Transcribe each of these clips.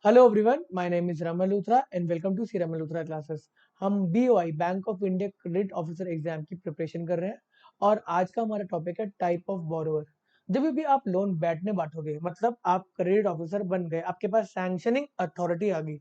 Hello everyone, my name is Raman Luthra and welcome to C Raman Luthra classes. हम BOI Bank of India credit officer exam की preparation कर रहे हैं और आज का हमारा टॉपिक है टाइप ऑफ बोरोवर। जब भी आप लोन बैठने बांटोगे, मतलब आप क्रेडिट ऑफिसर बन गए, आपके पास सैंक्शनिंग अथॉरिटी आ गई,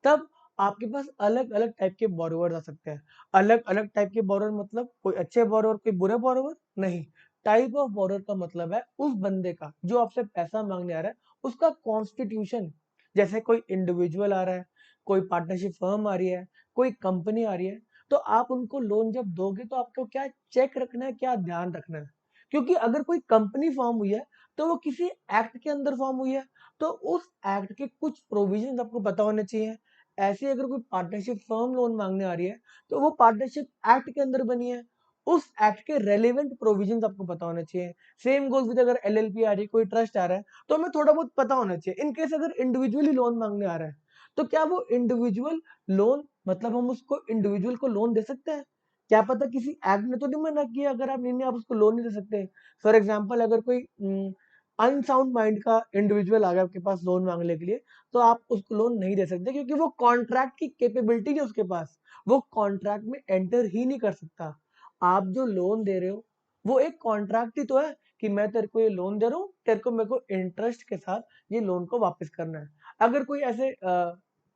तब आपके पास अलग अलग टाइप के बोरोवर आ सकते हैं। अलग अलग टाइप के बोरोवर मतलब कोई अच्छे बोरोवर कोई बुरे बोरोवर नहीं। टाइप ऑफ बोरोवर का मतलब है उस बंदे का जो आपसे पैसा मांगने आ रहा है, उसका कॉन्स्टिट्यूशन। जैसे कोई इंडिविजुअल आ रहा है, कोई पार्टनरशिप फर्म आ रही है, कोई कंपनी आ रही है, तो आप उनको लोन जब दोगे तो आपको क्या चेक रखना है, क्या ध्यान रखना है। क्योंकि अगर कोई कंपनी फॉर्म हुई है तो वो किसी एक्ट के अंदर फॉर्म हुई है, तो उस एक्ट के कुछ प्रोविजन आपको पता होने चाहिए। ऐसे अगर कोई पार्टनरशिप फर्म लोन मांगने आ रही है तो वो पार्टनरशिप एक्ट के अंदर बनी है, उस एक्ट के रेलेवेंट प्रोविजन आपको पता होने चाहिए। सेम गोज विद अगर एलएलपी आ रही है, कोई ट्रस्ट आ रहा है, तो हमें थोड़ा बहुत पता होना चाहिए। इन केस अगर इंडिविजुअली लोन मांगने आ रहा है, तो क्या वो इंडिविजुअल लोन, मतलब हम उसको इंडिविजुअल को लोन दे सकते हैं? क्या पता किसी एक्ट ने तो नहीं मना किया, अगर आप नहीं आप उसको लोन नहीं दे सकते। फॉर एग्जाम्पल अगर कोई अनसाउंड माइंड का इंडिविजुअल आ गया आपके पास लोन मांगने के लिए, तो आप उसको लोन नहीं दे सकते, क्योंकि वो कॉन्ट्रैक्ट की कैपेबिलिटी नहीं उसके पास, वो कॉन्ट्रैक्ट में एंटर ही नहीं कर सकता। आप जो लोन दे रहे हो वो एक कॉन्ट्रैक्ट ही तो है कि मैं तेरे को ये लोन दे रहा हूँ, तेरे को मेरे को इंटरेस्ट के साथ ये लोन को वापस करना है। अगर कोई ऐसे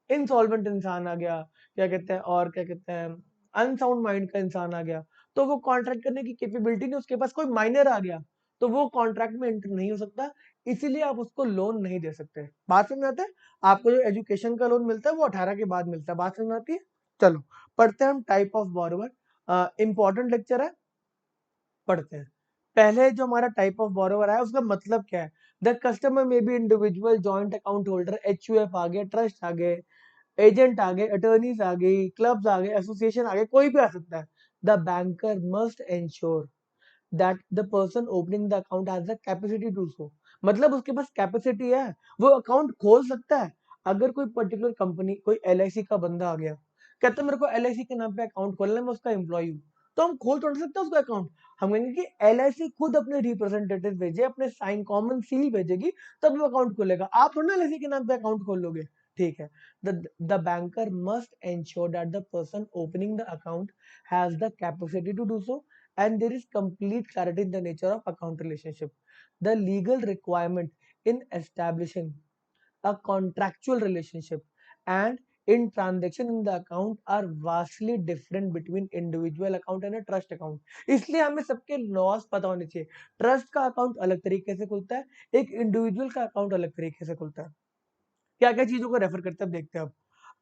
इंसॉल्वेंट इंसान आ गया, क्या कहते हैं, और क्या कहते हैं, अनसाउंड माइंड का इंसान आ गया, तो वो कॉन्ट्रैक्ट करने की कैपेबिलिटी नहीं, उसके पास कोई माइनर आ गया, तो वो कॉन्ट्रैक्ट में एंटर नहीं हो सकता। इसीलिए आप उसको लोन नहीं दे सकते। बात समझ में आता है? आपको जो एजुकेशन का लोन मिलता है वो 18 के बाद मिलता है। बात समझ में आती है? चलो पढ़ते हैं हम type of borrower. Important lecture है, पढ़ते हैं। पहले जो हमारा टाइप ऑफ बोरोवर है उसका मतलब क्या है। The customer may be individual, joint account holder, HUF आ गए, ट्रस्ट आ गए, एजेंट आ गए, अटर्नीज आ गई, क्लब्स आ गए, एसोसिएशन आ गए, कोई भी आ सकता है। The banker must ensure that the person opening the account has the capacity to sue, मतलब उसके पास कैपेसिटी है, वो अकाउंट खोल सकता है। अगर कोई पर्टिकुलर कंपनी, कोई एलआईसी का बंदा आ गया, कहता है मेरे को एलआईसी के नाम पे अकाउंट खोलना है, मैं उसका एम्प्लॉय हूँ, तो हम खोल थोड़ा सकते हैं उसका अकाउंट। हम कहेंगे कि एलआईसी खुद अपने रिप्रेजेंटेटिव भेजे, अपने साइन कॉमन सील भेजेगी, तब वो अकाउंट खोलेगा। आप थोड़ा ना एलआईसी के नाम पे अकाउंट खोल लोगे। ठीक है। The banker must ensure that the person opening the account has the capacity to do so, and there is complete clarity in the nature of account relationship. The legal requirement in establishing a contractual relationship and in transaction in the account are vastly different between individual account and a trust account। इसलिए हमें सबके loss पता होने चाहिए। Trust का account अलग तरीके से खुलता है, एक इंडिविजुअल का अकाउंट अलग तरीके से खुलता है। क्या क्या चीजों को रेफर करते हैं, अब देखते हैं। अब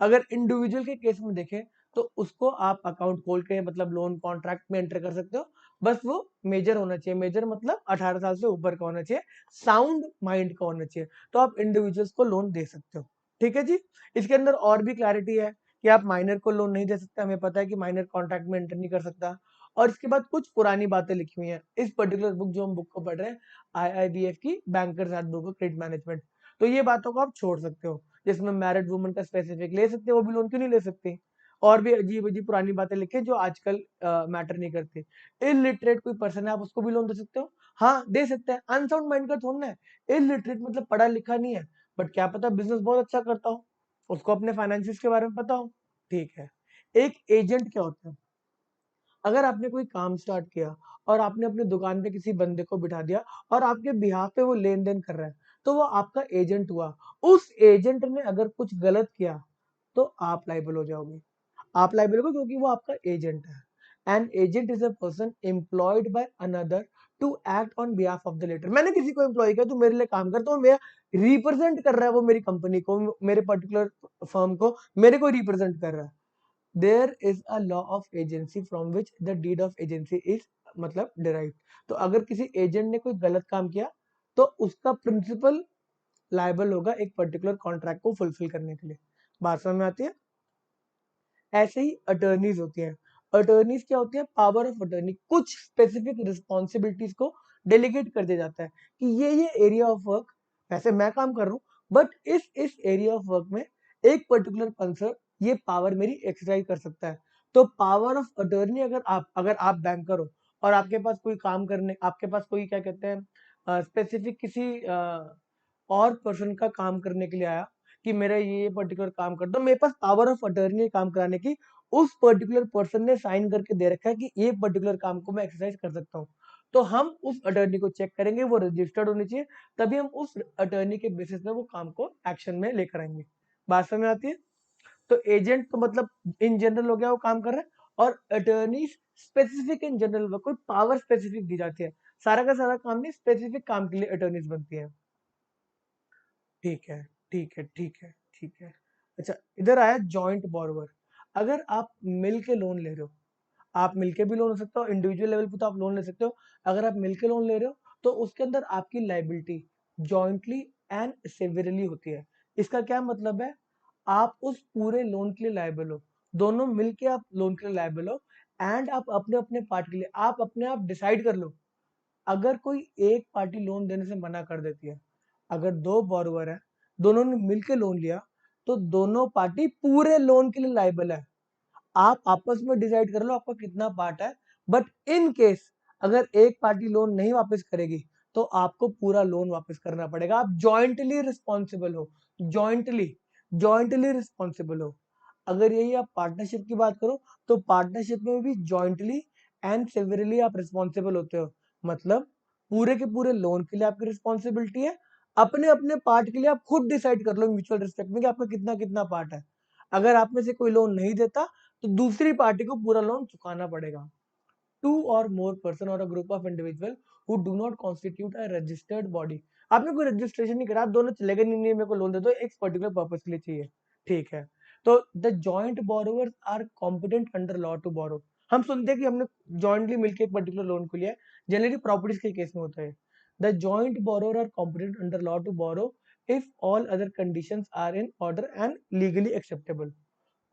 अगर इंडिविजुअल के केस में देखें तो उसको आप अकाउंट खोल के, मतलब लोन कॉन्ट्रैक्ट में एंटर कर सकते हो। बस वो मेजर होना चाहिए, मेजर मतलब 18 साल से ऊपर का होना चाहिए, साउंड माइंड का होना चाहिए, तो आप इंडिविजुअल्स को लोन दे सकते हो। ठीक है जी। इसके अंदर और भी क्लैरिटी है कि आप माइनर को लोन नहीं दे सकते। हमें पता है कि माइनर कॉन्ट्रैक्ट में एंटर नहीं कर सकता। और इसके बाद कुछ पुरानी बातें लिखी हुई हैं इस पर्टिकुलर बुक, जो हम बुक को पढ़ रहे हैं, आईआईबीएफ की bankers handbook of credit management. तो ये बातों को आप छोड़ सकते हो। जिसमें मैरिड वुमन का स्पेसिफिक ले सकते हैं, वो भी लोन क्यों नहीं ले सकते। और भी अजीब अजीब पुरानी बातें लिखे जो आजकल मैटर नहीं करती। इलिटरेट कोई पर्सन है, आप उसको भी लोन दे सकते हो। हाँ दे सकते हैं, अनसाउंड माइंड का थोड़ा ना है। इलिटरेट मतलब पढ़ा लिखा नहीं है, बट क्या पता बिजनेस बहुत अच्छा करता हो, उसको अपने फाइनेंसिस के बारे में पता हो। ठीक है। एक एजेंट क्या होता है? अगर आपने कोई काम स्टार्ट किया और आपने अपनी दुकान पे किसी बंदे को बिठा दिया और आपके बिहाफ पे वो लेन देन कर रहा है, तो वो आपका एजेंट हुआ। उस एजेंट ने अगर कुछ गलत किया तो आप लाइबल हो जाओगे। आप लाइबल हो, क्योंकि वो आपका एजेंट है। An agent is a person employed by another to act on behalf of the latter. मैंने किसी को एम्प्लॉय किया, तो मेरे लिए काम करता हूँ, मेरा रिप्रेजेंट कर रहा है, वो मेरी कंपनी को, मेरे पर्टिकुलर फर्म को, मेरे को रिप्रेजेंट कर रहा है। There is a law of agency from which the deed of agency is, मतलब डिराइव। तो अगर किसी एजेंट ने कोई गलत काम किया तो उसका प्रिंसिपल लायबल होगा एक पर्टिकुलर कॉन्ट्रैक्ट को फुलफिल करने के लिए। बात समझ में आती है? ऐसे ही अटर्नीज होती हैं। अटर्नीज क्या होती है? पावर ऑफ अटर्नी, कुछ स्पेसिफिक रिस्पॉन्सिबिलिटीज को डेलीगेट कर दिया जाता है कि ये एरिया ऑफ वर्क, वैसे मैं काम कर रहा हूँ, बट इस एरिया ऑफ वर्क में एक पर्टिकुलर पर्सन ये पावर मेरी एक्सरसाइज कर सकता है। तो पावर ऑफ अटर्नी, अगर आप बैंकर हो और आपके पास कोई काम करने, आपके पास कोई क्या कहते हैं स्पेसिफिक किसी और पर्सन का काम करने के लिए आया, कि मेरा ये पर्टिकुलर काम कर दो, मेरे पास पावर ऑफ अटर्नी काम कराने की, उस पर्टिकुलर पर्सन ने साइन करके दे रखा है कि ये पर्टिकुलर काम को मैं एक्सरसाइज कर सकता हूँ, तो हम उस अटर्नी को चेक करेंगे, वो रजिस्टर्ड होनी चाहिए, तभी हम उस अटर्नी के बेसिस पे वो काम को एक्शन में लेकर आएंगे। बात समझ में आती है? तो एजेंट तो मतलब इन जनरल हो गया, वो काम कर रहा है, और अटर्नी स्पेसिफिक इन जनरल, कोई पावर स्पेसिफिक दी जाती है, सारा का सारा काम नहीं, स्पेसिफिक काम के लिए अटर्नीज बनती है। ठीक है, ठीक है, ठीक है, ठीक है। अच्छा, इधर आया जॉइंट बोरोवर। अगर आप मिल के लोन ले रहे हो, आप मिलके भी लोन हो सकते हो, इंडिविजुअल लेवल पे तो आप लोन ले सकते हो, अगर आप मिलके लोन ले रहे हो तो उसके अंदर आपकी लाइबिलिटी जॉइंटली एंड सेवरली होती है। इसका क्या मतलब है? आप उस पूरे लोन के लिए लायबल हो, दोनों मिलके आप लोन के लिए लायबल हो, एंड आप अपने अपने पार्ट के लिए आप अपने आप डिसाइड कर लो। अगर कोई एक पार्टी लोन देने से मना कर देती है, अगर दो बोरोवर है, दोनों ने मिलके लोन लिया, तो दोनों पार्टी पूरे लोन के लिए लायबल है। आप आपस में डिसाइड कर लो आपका कितना पार्ट है, बट इन केस अगर एक पार्टी लोन नहीं वापस करेगी, तो आपको पूरा लोन वापस करना पड़ेगा। आप जॉइंटली रिस्पॉन्सिबल हो, जॉइंटली जॉइंटली रिस्पॉन्सिबल हो। अगर यही आप पार्टनरशिप की बात करो, तो पार्टनरशिप में भी जॉइंटली एंड सेवरली आप रिस्पॉन्सिबल होते हो। मतलब पूरे के पूरे लोन के लिए आपकी रिस्पॉन्सिबिलिटी है, अपने अपने पार्ट के लिए आप खुद डिसाइड कर लो म्यूचुअल रिस्पेक्ट में कि आपका कितना कितना पार्ट है। अगर आप में से कोई लोन नहीं देता, तो दूसरी पार्टी को पूरा लोन चुकाना पड़ेगा। टू और मोर पर्सन और a group of individual who do not constitute a registered body. आपने कोई रजिस्ट्रेशन नहीं करा, आप दोनों चले गए, नहीं नहीं मेरे को लोन दे दो, एक पर्टिकुलर पर्पस के लिए चाहिए, ठीक है, तो the joint borrowers are competent under law to borrow. हम सुनते हैं कि हमने जॉइंटली मिलकर एक पर्टिकुलर लोन को लिया है, जनरली प्रॉपर्टीज के केस में होता है। The joint borrower are competent under law to borrow if all other conditions are in order and legally acceptable.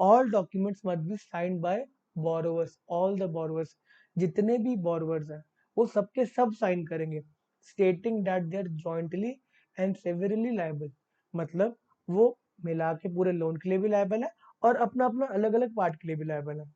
all documents must be signed by borrowers, all the borrowers, जितने भी borrowers हैं वो सबके सब sign करेंगे, stating that they are jointly and severally liable। मतलब वो मिला के पूरे लोन के लिए भी लायबल है और अपना अपना अलग अलग पार्ट के लिए भी लायबल है।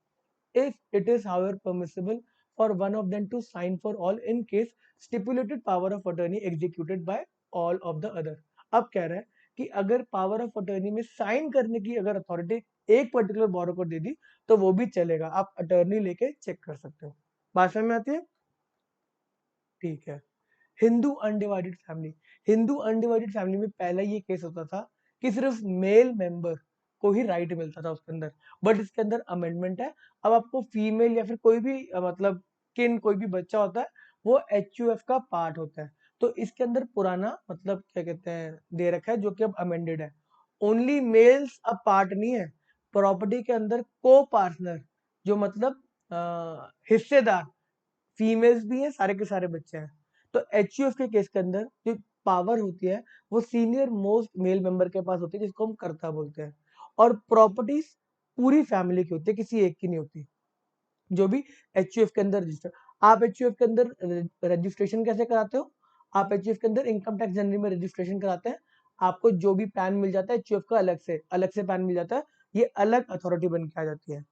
if it is however permissible for one of them to sign for all in case stipulated power of attorney executed by all of the other। अब कह रहा है कि अगर पावर ऑफ अटर्नी में साइन करने की अगर अथॉरिटी एक पर्टिकुलर बोरो को दे दी, तो वो भी चलेगा, आप अटर्नी लेके चेक कर सकते हो। बात समझ में आती है? ठीक है। Hindu undivided family. Hindu undivided family में पहला ये केस होता था कि सिर्फ मेल मेंबर को ही राइट मिलता था उसके अंदर, बट इसके अंदर अमेंडमेंट है। अब आपको फीमेल या फिर कोई भी मतलब किन कोई भी बच्चा होता है, वो एचयूएफ का पार्ट होता है। तो इसके अंदर पुराना मतलब क्या कहते हैं दे रखा है, जो कि अब अमेंडेड है। ओनली मेल्स अब पार्ट नहीं है प्रॉपर्टी के अंदर, को पार्टनर जो मतलब हिस्सेदार फीमेल्स भी हैं, सारे के सारे बच्चे हैं। तो एचयूएफ के केस के अंदर जो पावर होती है वो सीनियर मोस्ट मेल मेंबर के पास होती है, जिसको हम कर्ता बोलते हैं। और प्रॉपर्टीज पूरी फैमिली की होती है, किसी एक की नहीं होती, जो भी एचयूएफ के अंदर रजिस्टर। आप एचयूएफ के अंदर रजिस्ट्रेशन कैसे कराते हो? आप एचयूएफ के अंदर इनकम टैक्स जनवरी में रजिस्ट्रेशन कराते हैं, आपको जो भी पैन मिल जाता है एचयूएफ का अलग से पैन मिल जाता है, ये अलग अथॉरिटी बन के आ जाती है।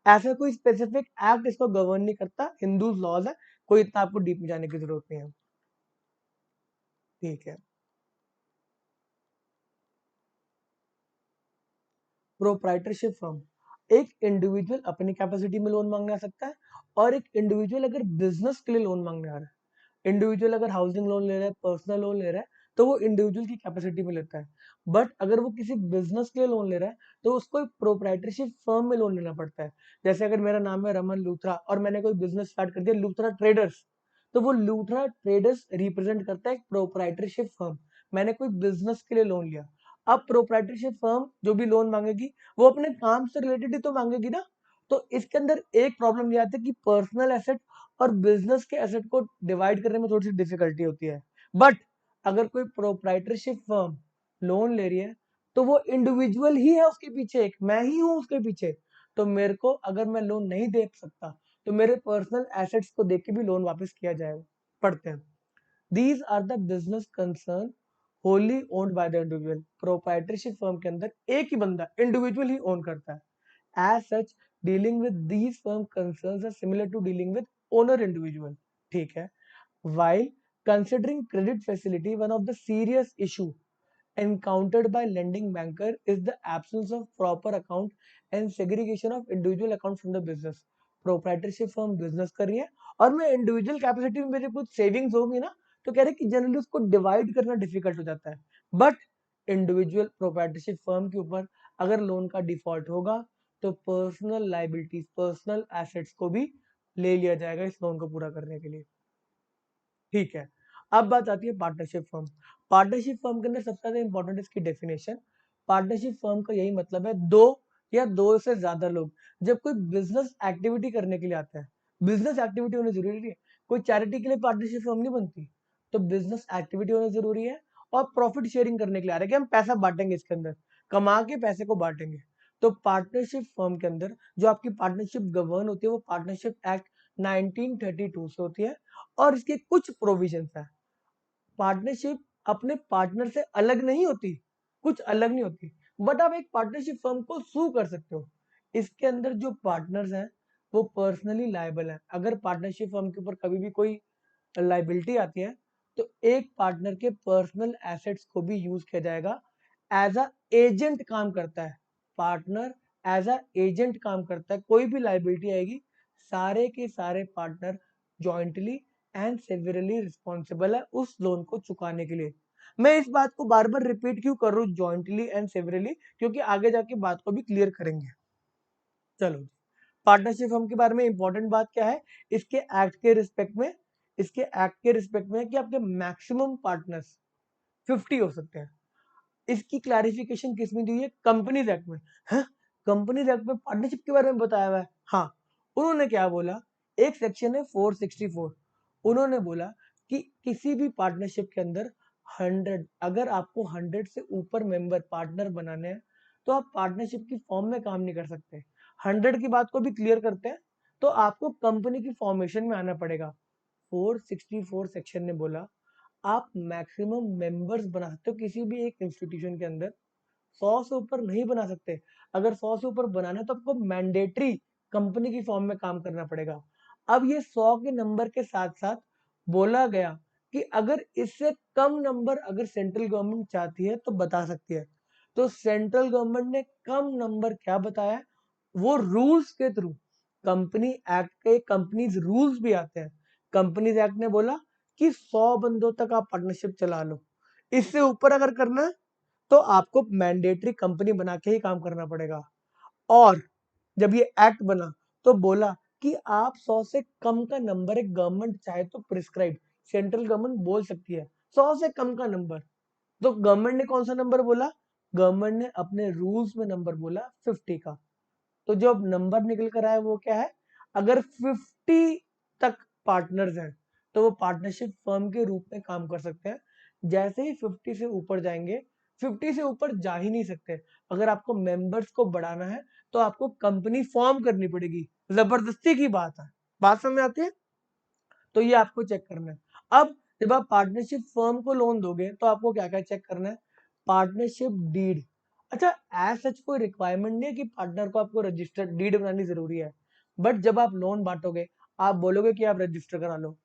ऐसा कोई स्पेसिफिक एक्ट इसको गवर्न नहीं करता, हिंदूज लॉज है, कोई इतना आपको डीप में जाने की जरूरत नहीं है। ठीक है। प्रोप्राइटरशिप फर्म, एक इंडिविजुअल अपनी कैपेसिटी में लोन मांगने आ सकता है, और एक इंडिविजुअल अगर बिजनेस के लिए लोन मांगने आ रहा है, इंडिविजुअल अगर हाउसिंग लोन ले रहा है, पर्सनल लोन ले रहा है, तो वो इंडिविजुअल की कैपेसिटी में लेता है। बट अगर वो किसी बिजनेस के लिए लोन ले रहा है, तो उसको एक प्रोप्राइटरशिप फर्म में लोन लेना पड़ता है। जैसे अगर मेरा नाम है रमन लूथरा और मैंने कोई बिजनेस स्टार्ट कर दिया लूथरा ट्रेडर्स, तो वो लूथरा ट्रेडर्स रिप्रेजेंट करता है एक प्रोप्राइटरशिप फर्म। मैंने कोई बिजनेस के लिए लोन लिया, अब प्रोप्राइटरशिप फर्म जो भी लोन मांगेगी वो अपने काम से रिलेटेड ही तो मांगेगी ना। तो इसके अंदर एक प्रॉब्लम ये आती है कि पर्सनल एसेट और बिजनेस के एसेट को डिवाइड करने में थोड़ी सी डिफिकल्टी होती है। बट अगर कोई प्रोप्राइटरशिप फर्म लोन ले रही है, तो वो इंडिविजुअल ही है उसके पीछे, एक मैं ही हूं उसके पीछे। तो मेरे को अगर मैं लोन नहीं दे सकता, तो मेरे पर्सनल एसेट्स को देख के भी लोन वापस किया जाएगा। पढ़ते हैं। These are the business concern wholly owned by the individual। Proprietorship firm के अंदर एक ही बंदा इंडिविजुअल ही ओन करता है। As such, dealing with these firm concerns are similar to dealing with owner individual। ठीक है। While considering credit facility one of the serious issue encountered by lending banker is the absence of proper account and segregation of individual account from the business. Proprietorship firm business कर रही है और मैं individual capacity में मेरे कुछ savings होगी ना, तो कह रहे कि जनरली उसको डिवाइड करना डिफिकल्ट हो जाता है। बट इंडिविजुअल प्रोप्राइटरशिप फर्म के ऊपर अगर लोन का डिफॉल्ट होगा तो पर्सनल लाइबिलिटीज, पर्सनल एसेट्स को भी ले लिया जाएगा इस लोन को पूरा करने के लिए। ठीक है, अब बात आती है पार्टनरशिप फर्म। पार्टनरशिप फर्म के अंदर सबसे ज्यादा इंपॉर्टेंट इसकी डेफिनेशन। पार्टनरशिप फर्म का यही मतलब है दो या दो से ज्यादा लोग जब कोई बिजनेस एक्टिविटी करने के लिए आता है, बिजनेस एक्टिविटी होनी जरूरी नहीं है, कोई चैरिटी के लिए पार्टनरशिप फर्म नहीं बनती, तो बिजनेस एक्टिविटी होनी जरूरी है और प्रॉफिट शेयरिंग करने के लिए आ रहे हैं कि हम पैसा बांटेंगे, इसके अंदर कमा के पैसे को बांटेंगे। तो पार्टनरशिप फर्म के अंदर जो आपकी पार्टनरशिप गवर्न होती है वो पार्टनरशिप एक्ट 1932 से होती है और इसके कुछ प्रोविजंस है। पार्टनरशिप अपने पार्टनर से अलग नहीं होती, कुछ अलग नहीं होती, बट आप एक पार्टनरशिप फर्म को सू कर सकते हो। इसके अंदर जो पार्टनर्स हैं वो पर्सनली लायबल हैं। अगर पार्टनरशिप फर्म के ऊपर कभी भी कोई लाइबिलिटी आती है तो एक पार्टनर के पर्सनल एसेट्स को भी यूज किया जाएगा। एज अ एजेंट काम करता है पार्टनर, एज अ एजेंट काम करता है। कोई भी लाइबिलिटी आएगी सारे के सारे partner jointly and severally responsible है उस लोन को चुकाने के लिए। मैं इस बात को बार बार रिपीट क्यों कर रहा हूँ जॉइंटली एंड सेवरली, क्योंकि आगे जाके बात को भी क्लियर करेंगे। चलो, पार्टनरशिप फर्म के बारे में इंपॉर्टेंट बात क्या है, इसके एक्ट के रिस्पेक्ट में, इसके एक्ट के रिस्पेक्ट में कि आपके मैक्सिमम पार्टनर्स 50 हो सकते हैं। इसकी क्लैरिफिकेशन किस में दी है, कंपनीज एक्ट में है। कंपनीज एक्ट में पार्टनरशिप के बारे में बताया हुआ है। हाँ, उन्होंने क्या बोला, एक सेक्शन है 464, उन्होंने बोला कि किसी भी पार्टनरशिप के अंदर 100, अगर आपको 100 से ऊपर मेंबर पार्टनर बनाने हैं तो आप पार्टनरशिप की फॉर्म में काम नहीं कर सकते। 100 की बात को भी क्लियर करते हैं, तो आपको कंपनी की फॉर्मेशन में आना पड़ेगा। 464 सेक्शन ने बोला आप मैक्सिमम मेंबर्स बना सकते हो किसी भी एक इंस्टीट्यूशन के अंदर, 100 से ऊपर नहीं बना सकते। अगर 100 से ऊपर बनाना है तो आपको मैंडेटरी कंपनी की फॉर्म में काम करना पड़ेगा। अब ये 100 के नंबर के साथ साथ बोला गया कि अगर इससे कम नंबर अगर सेंट्रल गवर्नमेंट चाहती है तो बता सकती है। तो सेंट्रल गवर्नमेंट ने कम नंबर क्या बताया, वो रूल्स के थ्रू, कंपनी एक्ट के कंपनीज रूल्स भी आते हैं। कंपनीज एक्ट ने बोला कि 100 बंदों तक आप पार्टनरशिप चला लो, इससे ऊपर अगर करना है तो आपको मैंडेटरी कंपनी बना के ही काम करना पड़ेगा। और जब ये एक्ट बना तो बोला कि आप 100 से कम का नंबर एक गवर्नमेंट चाहे तो प्रिस्क्राइब, सेंट्रल गवर्नमेंट बोल सकती है 100 से कम का नंबर। तो गवर्नमेंट ने कौन सा नंबर बोला, गवर्नमेंट ने अपने रूल्स में नंबर बोला 50 का। तो जो अब नंबर निकल कर आया वो क्या है, अगर 50 तक पार्टनर्स हैं तो वो पार्टनरशिप फर्म के रूप में काम कर सकते हैं। जैसे ही 50 से ऊपर जाएंगे, 50 से ऊपर जा ही नहीं सकते। अगर आपको मेंबर्स को बढ़ाना है तो आपको कंपनी फॉर्म करनी पड़ेगी, जबरदस्ती की बात है। बात समझ में आती है, तो ये आपको चेक करना है। अब जब आप पार्टनरशिप फर्म को लोन दोगे तो आपको क्या क्या चेक करना है, पार्टनरशिप डीड। अच्छा, एज सच कोई रिक्वायरमेंट नहीं है कि पार्टनर को आपको रजिस्टर्ड डीड बनानी जरूरी है, बट जब आप लोन बांटोगे आप बोलोगे कि आप रजिस्टर करा लो,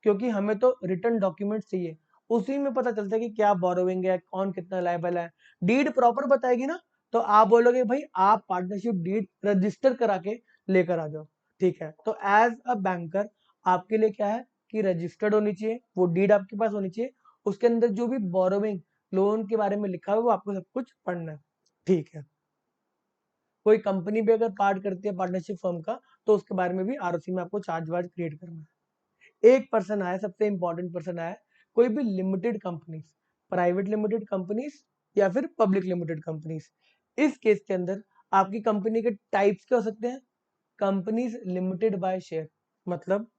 क्योंकि हमें तो रिटर्न डॉक्यूमेंट चाहिए, उसी में पता चलता है कि क्या बोरोइंग है, कौन कितना लायबल है। डीड प्रॉपर बताएगी ना, तो आप बोलोगे भाई आप पार्टनरशिप डीड रजिस्टर करा के लेकर आ जाओ। ठीक है, तो एज अ बैंकर आपके लिए क्या है कि रजिस्टर्ड होनी चाहिए, वो डीड आपके पास होनी चाहिए, उसके अंदर जो भी बोरोइंग लोन के बारे में लिखा है वो आपको सब कुछ पढ़ना है। ठीक है, कोई कंपनी भी अगर पार्ट करती है पार्टनरशिप फर्म का तो उसके बारे में भी आरओसी में आपको चार्ज वार्ज क्रिएट करना है। एक पर्सन आया, सबसे इंपॉर्टेंट पर्सन आया, कोई भी limited companies, private limited companies या फिर पब्लिक लिमिटेड कंपनीज। इस केस के अंदर आपकी कंपनी के टाइप्स क्या हो सकते हैं, कंपनीज लिमिटेड बाय शेयर, मतलब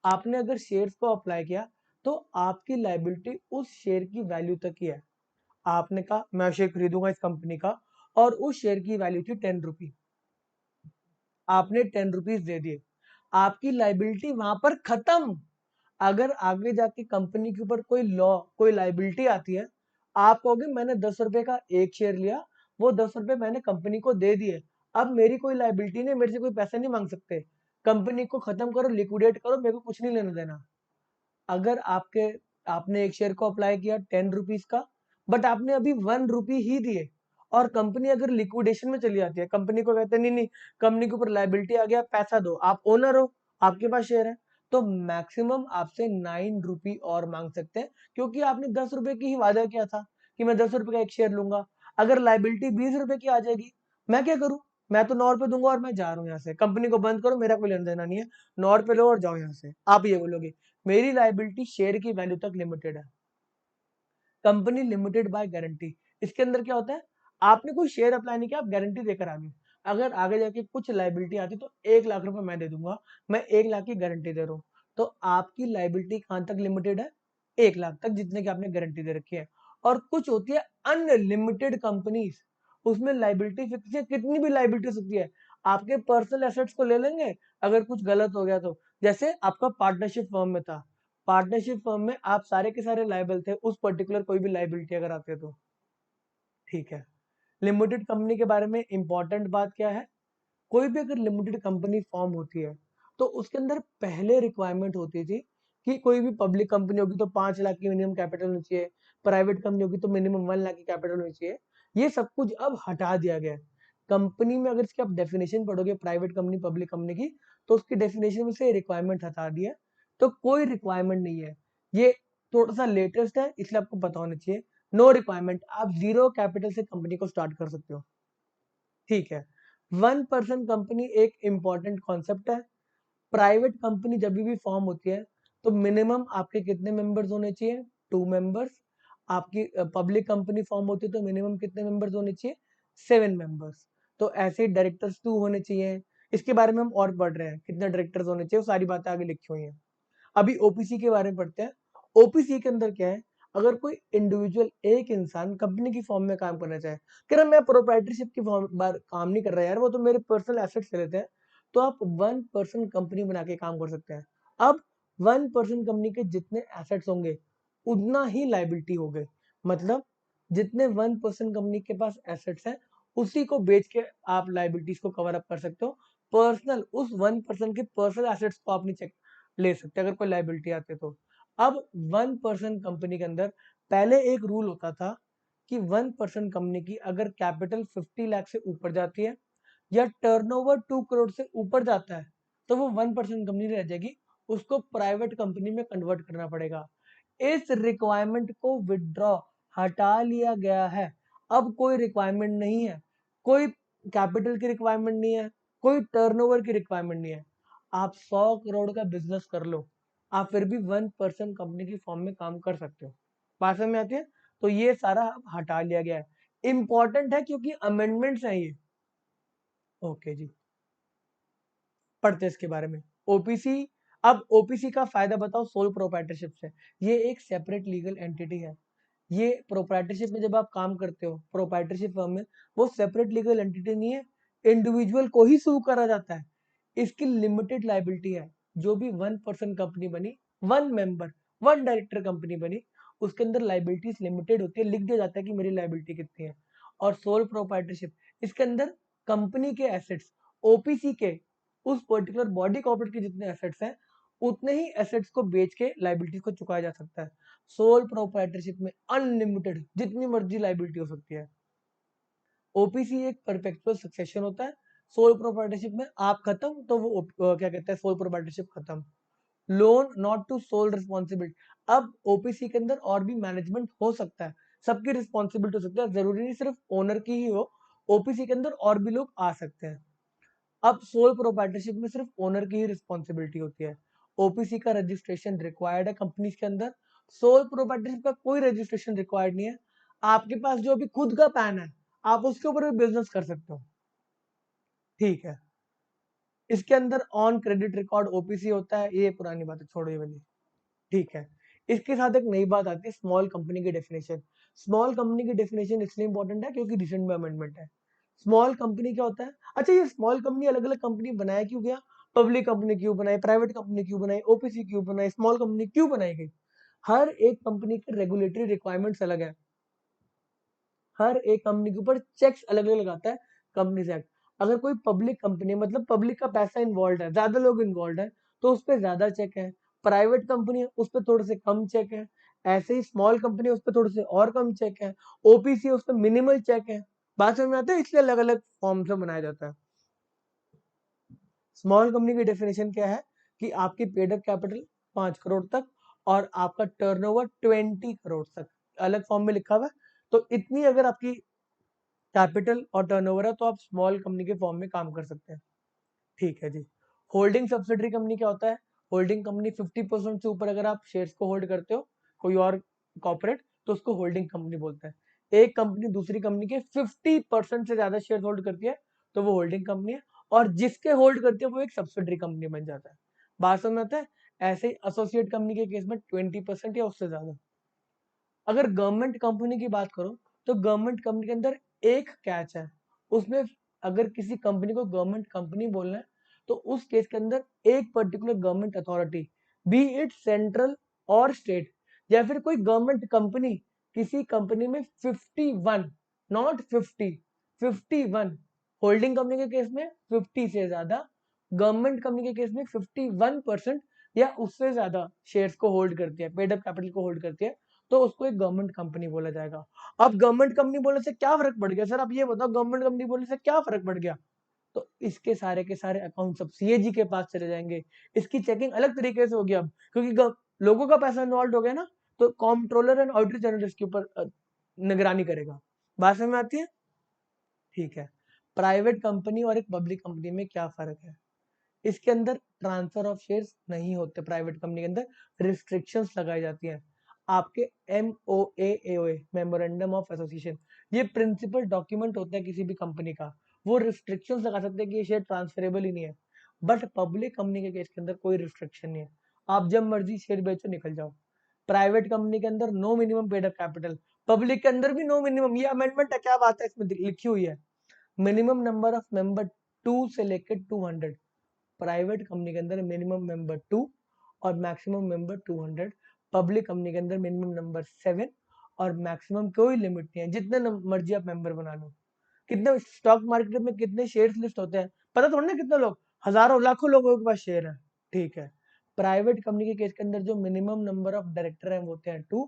आपने अगर शेयर्स को अप्लाई किया तो आपकी लाइबिलिटी उस शेयर की वैल्यू तक ही है। आपने कहा मैं शेयर खरीदूंगा इस कंपनी का और उस शेयर की वैल्यू थी 10 रुपी, आपने 10 रुपीज दे दिए, आपकी लाइबिलिटी वहां पर खत्म। अगर आगे जाके कंपनी के ऊपर कोई लॉ, कोई लाइबिलिटी आती है, आप कहोगे मैंने 10 रुपए का एक शेयर लिया, वो 10 रुपए मैंने कंपनी को दे दिए, अब मेरी कोई लाइबिलिटी नहीं, मेरे से कोई पैसे नहीं मांग सकते, कंपनी को खत्म करो, लिक्विडेट करो, मेरे को कुछ नहीं लेना देना। अगर आपने एक शेयर को अप्लाई किया 10 रुपीज का, बट आपने अभी 1 रुपी ही दिए, और कंपनी अगर लिक्विडेशन में चली जाती है, कंपनी को कहते हैं नहीं नहीं, कंपनी के ऊपर लाइबिलिटी आ गया, पैसा दो, आप ओनर हो, आपके पास शेयर है, तो मैक्सिमम आपसे 9 रुपी और मांग सकते हैं, क्योंकि आपने 10 रुपए की ही वादा किया था कि मैं 10 रुपए का एक शेयर लूंगा। अगर लाइबिलिटी 20 रुपए की आ जाएगी, मैं क्या करूं? मैं तो 9 रुपए दूंगा और मैं जा रहा हूँ यहाँ से, कंपनी को बंद करो, मेरा कोई लेना देना नहीं है, 9 रुपए लो और जाओ यहाँ से। आप ये बोलोगे मेरी लाइबिलिटी शेयर की वैल्यू तक लिमिटेड है। कंपनी लिमिटेड बाय गारंटी, इसके अंदर क्या होता है, आपने कोई शेयर अप्लाई नहीं किया, आप गारंटी देकर आगे, अगर आगे जाके कुछ लाइबिलिटी आती तो 1 लाख रुपए मैं दे दूंगा, मैं 1 लाख की गारंटी दे रहा हूँ। तो आपकी लाइबिलिटी कहां तक लिमिटेड है? 1 लाख तक, जितने की आपने गारंटी दे रखी है। और कुछ होती है अनलिमिटेड कंपनीज, उसमें लाइबिलिटी फिक्स है, कितनी भी लाइबिलिटी हो सकती है, आपके पर्सनल एसेट्स को ले लेंगे अगर कुछ गलत हो गया तो। जैसे आपका पार्टनरशिप फर्म में था, पार्टनरशिप फर्म में आप सारे के सारे लायबल थे, उस पर्टिकुलर कोई भी लाइबिलिटी अगर आते तो। ठीक है, लिमिटेड कंपनी के बारे में इंपॉर्टेंट बात क्या है, कोई भी अगर लिमिटेड कंपनी फॉर्म होती है तो उसके अंदर पहले रिक्वायरमेंट होती थी कि कोई भी पब्लिक कंपनी होगी तो 5 लाख की मिनिमम कैपिटल होनी चाहिए, प्राइवेट कंपनी होगी तो मिनिमम 1 लाख की कैपिटल होनी चाहिए। ये सब कुछ अब हटा दिया गया है। कंपनी में अगर इसकी आप डेफिनेशन पढ़ोगे प्राइवेट कंपनी पब्लिक कंपनी की, तो उसकी डेफिनेशन में से रिक्वायरमेंट हटा दिया, तो कोई रिक्वायरमेंट नहीं है। ये थोड़ा सा लेटेस्ट है इसलिए आपको पता होना चाहिए। नो रिक्वायरमेंट, आप जीरो कैपिटल से कंपनी को स्टार्ट कर सकते हो। ठीक है, 1 पर्सन कंपनी एक इंपॉर्टेंट कॉन्सेप्ट है। प्राइवेट कंपनी जब भी फॉर्म होती है तो मिनिमम आपके कितने मेंबर्स होने चाहिए? 2 मेंबर्स। आपकी पब्लिक कंपनी फॉर्म होती है तो मिनिमम कितने मेंबर्स होने चाहिए? 7 मेंबर्स। तो ऐसे डायरेक्टर्स 2 होने चाहिए। इसके बारे में हम और पढ़ रहे हैं, कितने डायरेक्टर्स होने चाहिए, वो सारी बातें आगे लिखी हुई हैं। अभी ओपीसी के बारे में पढ़ते हैं। ओपीसी के अंदर क्या है, अगर कोई इंडिविजुअल एक इंसान कंपनी की फॉर्म में काम करना चाहे, कह रहा मैं प्रोप्राइटरशिप की फॉर्म बार काम नहीं कर रहा यार, वो तो मेरे पर्सनल एसेट्स ले लेते हैं, तो आप 1 पर्सन कंपनी बना के काम कर सकते हैं। अब 1 पर्सन कंपनी के जितने एसेट्स होंगे उतना ही लाइबिलिटी होगे, मतलब जितने 1 पर्सन कंपनी के पास एसेट्स हैं उसी को बेच के आप लाइबिलिटीज को कवर अप कर सकते हो। पर्सनल उस 1 पर्सन के पर्सनल एसेट्स को आप नहीं चेक ले सकते अगर कोई लाइबिलिटी आते तो। अब 1 पर्सन कंपनी के अंदर पहले एक रूल होता था कि 1 पर्सन कंपनी की अगर कैपिटल 50 लाख से ऊपर जाती है या टर्नओवर 2 करोड़ से ऊपर जाता है तो वो 1 पर्सन कंपनी रह जाएगी, उसको प्राइवेट कंपनी में कन्वर्ट करना पड़ेगा। इस रिक्वायरमेंट को विदड्रॉ हटा लिया गया है। अब कोई रिक्वायरमेंट नहीं है, कोई कैपिटल की रिक्वायरमेंट नहीं है, कोई टर्नओवर की रिक्वायरमेंट नहीं है। आप 100 करोड़ का बिजनेस कर लो, आप फिर भी 1 पर्सन कंपनी की फॉर्म में काम कर सकते हो। बात समझ में आती है? तो ये सारा अब हटा लिया गया है। इंपॉर्टेंट है क्योंकि अमेंडमेंट्स हैं ये। ओके जी, पढ़ते हैं इसके बारे में। ओपीसी, अब ओपीसी का फायदा बताओ सोल प्रोप्राइटरशिप से। ये एक सेपरेट लीगल एंटिटी है। ये प्रोप्राइटरशिप में जब आप काम करते हो प्रोप्राइटरशिप फर्म में, वो सेपरेट लीगल एंटिटी नहीं है, इंडिविजुअल को ही सू करा जाता है। इसकी लिमिटेड लाइबिलिटी है। जो भी 1 पर्सन कंपनी बनी, 1 मेंबर, 1 डायरेक्टर कंपनी बनी, उसके अंदर लाइबिलिटीज लिमिटेड होती है, लिख दिया जाता है कि मेरी लाइबिलिटी कितनी है। और सोल प्रोप्राइटरशिप, इसके अंदर कंपनी के एसेट्स, ओपीसी के उस पर्टिकुलर बॉडी कॉर्पोरेट के जितने एसेट्स हैं उतने ही एसेट्स को बेच के लाइबिलिटीज को चुकाया जा सकता है। सोल प्रोप्राइटरशिप में अनलिमिटेड जितनी मर्जी लाइबिलिटी हो सकती है। ओपीसी एक परपेचुअल सक्सेशन होता है। सोल प्रोप्राइटरशिप में आप खत्म तो वो क्या कहते हैं, सोल प्रोप्राइटरशिप खत्म। Loan not to sole responsibility, अब ओपीसी के अंदर और भी मैनेजमेंट हो सकता है, सबकी रिस्पॉन्सिबिलिटी हो सकता है, जरूरी नहीं सिर्फ ओनर की ही हो, ओपीसी के अंदर और भी लोग आ सकते हैं। अब सोल प्रोप्राइटरशिप में सिर्फ ओनर की ही रिस्पॉन्सिबिलिटी होती है। ओपीसी का रजिस्ट्रेशन रिक्वायर्ड है कंपनीज के अंदर, सोल प्रोप्राइटरशिप का कोई रजिस्ट्रेशन रिक्वायर्ड नहीं है। आपके पास जो अभी खुद का पैन है आप उसके ऊपर भी बिजनेस कर सकते हो। ठीक है, इसके अंदर ऑन क्रेडिट रिकॉर्ड ओपीसी होता है, ये पुरानी बात है, छोड़ो ये वाली। ठीक है, इसके साथ एक नई बात आती है, स्मॉल कंपनी की डेफिनेशन। स्मॉल कंपनी की डेफिनेशन इसलिए इंपॉर्टेंट है क्योंकि रिसेंट में अमेंडमेंट है। स्मॉल कंपनी क्या होता है? अच्छा, ये स्मॉल कंपनी अलग अलग कंपनी बनाया क्यों गया? पब्लिक कंपनी क्यों बनाई, प्राइवेट कंपनी क्यों बनाई, ओपीसी क्यों बनाई, स्मॉल कंपनी क्यों बनाई गई? हर एक कंपनी के रेगुलेटरी रिक्वायरमेंट्स अलग है, हर एक कंपनी के ऊपर चेक्स अलग अलग लगाता है कंपनीज एक्ट। अगर कोई पब्लिक कंपनी है मतलब पब्लिक का पैसा इन्वॉल्व है, ज्यादा लोग इन्वॉल्व है, तो उस पर ज्यादा चेक है। प्राइवेट कंपनी है उस पर थोड़े से कम चेक है। ऐसे ही स्मॉल कंपनी उस पर थोड़े से और कम चेक है, ओपीसी उस पर मिनिमल चेक है। बात समझ में आता है, इसलिए अलग अलग फॉर्म से बनाया जाता है। स्मॉल कंपनी की डेफिनेशन क्या है कि आपकी पेड अप कैपिटल 5 करोड़ तक और आपका टर्नओवर 20 करोड़ तक, अलग फॉर्म में लिखा हुआ है। तो इतनी अगर आपकी कैपिटल और टर्नओवर है तो आप स्मॉल कंपनी के फॉर्म में काम कर सकते हैं। ठीक है जी। होल्डिंग सब्सिडरी कंपनी क्या होता है? होल्डिंग कंपनी 50% से ऊपर अगर आप शेयर्स को होल्ड करते हो कोई और कॉर्पोरेट, तो उसको होल्डिंग कंपनी बोलते हैं। एक कंपनी दूसरी कंपनी के 50% से ज्यादा शेयर होल्ड करती है तो वो होल्डिंग कंपनी है, और जिसके होल्ड करती है वो एक सब्सिडरी कंपनी बन जाता है। बात समझ में आता है? ऐसे ही एसोसिएट कंपनी के केस में 20% या उससे ज्यादा। अगर गवर्नमेंट कंपनी की बात करो तो गवर्नमेंट कंपनी के अंदर एक कैच है, उसमें अगर किसी कंपनी को गवर्नमेंट कंपनी बोलना है तो उस केस के अंदर एक particular government authority, B it central और स्टेट, या फिर कोई गवर्नमेंट कंपनी किसी कंपनी में 51, नॉट 50, 51, होल्डिंग कंपनी के केस में 50 से ज्यादा, गवर्नमेंट कंपनी के केस में 51% या उससे ज्यादा शेयर्स को होल्ड करती है, पेड अप कैपिटल को होल्ड करती है, तो उसको एक गवर्नमेंट कंपनी बोला जाएगा। अब गवर्नमेंट कंपनी बोलने से क्या फर्क पड़ गया सर, आप ये बताओ, गवर्नमेंट कंपनी बोलने से क्या फर्क पड़ गया? तो इसके सारे के सारे अकाउंट सब सीएजी के पास चले जाएंगे। इसकी चेकिंग अलग तरीके से होगी अब, क्योंकि लोगों का पैसा इन्वॉल्व हो गया ना, तो कॉम्प्ट्रोलर एंड ऑडिटर जनरल इसके ऊपर निगरानी करेगा। बात समझ में आती है? ठीक है। प्राइवेट कंपनी और एक पब्लिक कंपनी में क्या फर्क है? इसके अंदर ट्रांसफर ऑफ शेयर्स नहीं होते, प्राइवेट कंपनी के अंदर रिस्ट्रिक्शंस लगाई जाती हैं। आपके MOA मेमोरेंडम ऑफ एसोसिएशन, ये प्रिंसिपल डॉक्यूमेंट होता है किसी भी कंपनी का, वो रिस्ट्रिक्शंस लगा सकते हैं कि ये शेयर ट्रांसफरेबल ही नहीं है। बट पब्लिक कंपनी के केस के अंदर कोई रिस्ट्रिक्शन नहीं है, आप जब मर्जी शेयर बेचो निकल जाओ। प्राइवेट कंपनी के अंदर no minimum paid up capital, public के अंदर भी नो मिनिमम, ये अमेंडमेंट है, क्या बात है इसमें लिखी हुई है। मिनिमम नंबर ऑफ मेंबर 2 से लेकर 200, प्राइवेट कंपनी के अंदर मिनिमम मेंबर 2 और मैक्सिमम मेंबर 200, पब्लिक कंपनी के अंदर मिनिमम नंबर 7 और मैक्सिमम कोई लिमिट नहीं है, जितने मर्जी आप मेंबर बना लो। कितने स्टॉक मार्केट में कितने शेयर्स लिस्ट होते हैं पता थोड़ा ना, कितने लोग, हजारों लाखों लोगों के पास शेयर है। ठीक है। प्राइवेट कंपनी के केस के अंदर जो मिनिमम नंबर ऑफ डायरेक्टर है वो होते हैं 2,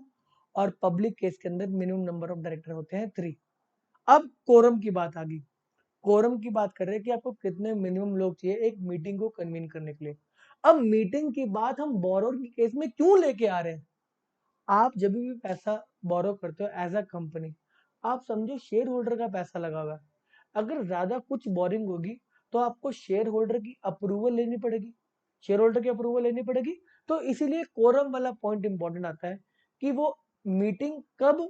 और पब्लिक केस के अंदर मिनिमम नंबर ऑफ डायरेक्टर होते हैं 3। अब कोरम की बात आ गई। कोरम की बात कर रहे हैं कि आपको कितने मिनिमम लोग चाहिए एक मीटिंग को कन्वीन करने के लिए। अब मीटिंग की बात हम बोरोर के केस में क्यों लेके आ रहे हैं? आप जब भी पैसा बोरो करते हो एज अ कंपनी, आप समझो शेयर होल्डर का पैसा लगा हुआ है। अगर ज्यादा कुछ बोरिंग होगी तो आपको शेयर होल्डर की अप्रूवल लेनी पड़ेगी, शेयर होल्डर की अप्रूवल लेनी पड़ेगी। तो इसीलिए कोरम वाला पॉइंट इंपॉर्टेंट आता है कि वो मीटिंग कब